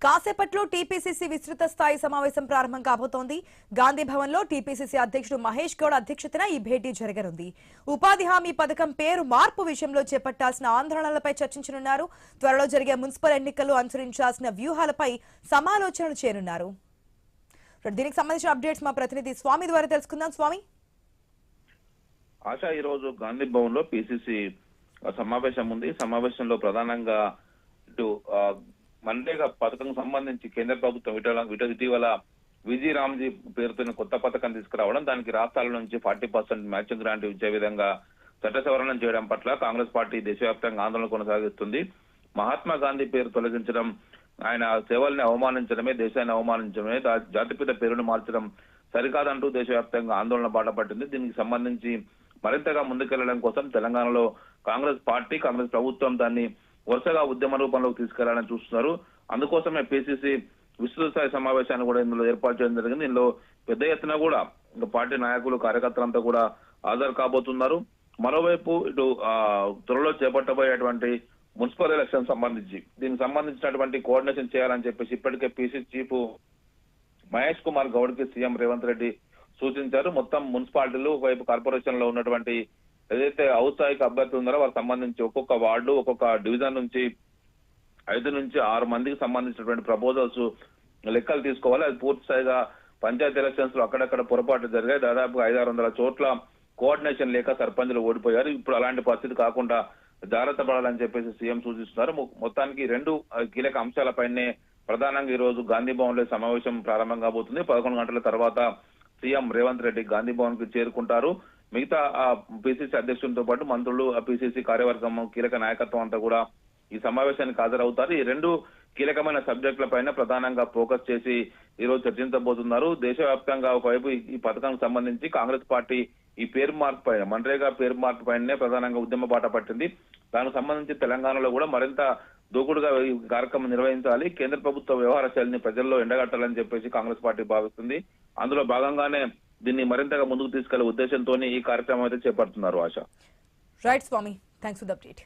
కాసేపట్లో టీపీసీసీ విస్తృత స్థాయి సమావేశం ప్రారంభం కాబోతోంది. గాంధీ భవన్ లో టీపీసీసీ అధ్యక్షుడు మహేష్ గౌడ్ అధ్యక్షతన ఈ భేటీ జరగనుంది. ఉపాధి హామీ పథకం పేరు మార్పు విషయంలో చేపట్టాల్సిన ఆందోళనలపై చర్చించనున్నారు. త్వరలో జరిగే మున్సిపల్ ఎన్నికల్లో అనుసరించాల్సిన వ్యూహాలపై సమాలోచనలు చేయనున్నారు. దీనికి సంబంధించిన అప్డేట్స్ మా ప్రతినిధి స్వామి ద్వారా తెలుసుకుందాం. స్వామి, ఆశ ఈ రోజు గాంధీ భవన్ లో పీసీసీ సమావేశం ఉంది. సమావేశంలో ప్రధానంగా ఇటు మన్రేగా పథకం సంబంధించి కేంద్ర ప్రభుత్వం ఇటీవల విజీ రామ్జీ పేరుతో కొత్త పథకం తీసుకురావడం, దానికి రాష్ట్రాల నుంచి 40% మ్యాచింగ్ గ్రాంట్ ఇచ్చే విధంగా చట్ట సవరణ చేయడం పట్ల కాంగ్రెస్ పార్టీ దేశవ్యాప్తంగా ఆందోళన కొనసాగిస్తుంది. మహాత్మా గాంధీ పేరు తొలగించడం, ఆయన సేవల్ని అవమానించడమే, దేశాన్ని అవమానించడమే, జాతిపిత పేరును మార్చడం సరికాదంటూ దేశవ్యాప్తంగా ఆందోళన బాట పట్టింది. దీనికి సంబంధించి మరింతగా ముందుకెళ్లడం కోసం తెలంగాణలో కాంగ్రెస్ పార్టీ, కాంగ్రెస్ ప్రభుత్వం దాన్ని వరుసగా ఉద్యమ రూపంలోకి తీసుకెళ్లాలని చూస్తున్నారు. అందుకోసమే పీసీసీ విస్తృత స్థాయి సమావేశాన్ని కూడా ఇందులో ఏర్పాటు చేయడం జరిగింది. ఇందులో పెద్ద ఎత్తున కూడా పార్టీ నాయకులు, కార్యకర్తలంతా కూడా హాజరు కాబోతున్నారు. మరోవైపు ఇటు త్వరలో చేపట్టబోయేటువంటి మున్సిపల్ ఎలక్షన్ సంబంధించి దీనికి సంబంధించినటువంటి కోఆర్డినేషన్ చేయాలని చెప్పేసి ఇప్పటికే పీసీసీ చీఫ్ మహేష్ కుమార్ గౌడ్ కి సీఎం రేవంత్ రెడ్డి సూచించారు. మొత్తం మున్సిపాలిటీలు, ఒకవైపు కార్పొరేషన్ లో ఉన్నటువంటి ఏదైతే ఔత్సాహిక అభ్యర్థులు ఉన్నారో వారికి సంబంధించి ఒక్కొక్క వార్డు, ఒక్కొక్క డివిజన్ నుంచి 5 నుంచి 6 మందికి సంబంధించినటువంటి ప్రపోజల్స్ లెక్కలు తీసుకోవాలి. అది పూర్తి స్థాయిగా పంచాయతీ ఎలక్షన్స్ లో అక్కడక్కడ పొరపాట్లు జరిగాయి. దాదాపుగా 500-600 చోట్ల కోఆర్డినేషన్ లేక సర్పంచులు ఓడిపోయారు. ఇప్పుడు అలాంటి పరిస్థితి కాకుండా జాగ్రత్త పడాలని చెప్పేసి సీఎం సూచిస్తున్నారు. మొత్తానికి 2 కీలక అంశాలపైనే ప్రధానంగా ఈ రోజు గాంధీ భవన్ లో సమావేశం ప్రారంభం కాబోతుంది. 11 గంటల తర్వాత సీఎం రేవంత్ రెడ్డి గాంధీ భవన్ కి చేరుకుంటారు. మిగతా పీసీసీ అధ్యక్షులతో పాటు మంత్రులు, పీసీసీ కార్యవర్గం, కీలక నాయకత్వం అంతా కూడా ఈ సమావేశానికి హాజరవుతారు. ఈ 2 కీలకమైన సబ్జెక్టుల పైన ప్రధానంగా ఫోకస్ చేసి ఈ రోజు చర్చించబోతున్నారు. దేశవ్యాప్తంగా ఒకవైపు ఈ పథకానికి సంబంధించి కాంగ్రెస్ పార్టీ ఈ పేరు మార్పు పైన, మన్రేగా పేరు మార్పు పైనే ప్రధానంగా ఉద్యమ బాట పట్టింది. దానికి సంబంధించి తెలంగాణలో కూడా మరింత దూకుడుగా ఈ కార్యక్రమం నిర్వహించాలి, కేంద్ర ప్రభుత్వ వ్యవహార శైలిని ప్రజల్లో ఎండగట్టాలని చెప్పేసి కాంగ్రెస్ పార్టీ భావిస్తుంది. అందులో భాగంగానే దీన్ని మరింతగా ముందుకు తీసుకెళ్లే ఉద్దేశంతో ఈ కార్యక్రమం అయితే చేపడుతున్నారు. ఆశ. రైట్ స్వామి, థ్యాంక్స్ ఫర్ ద అప్డేట్.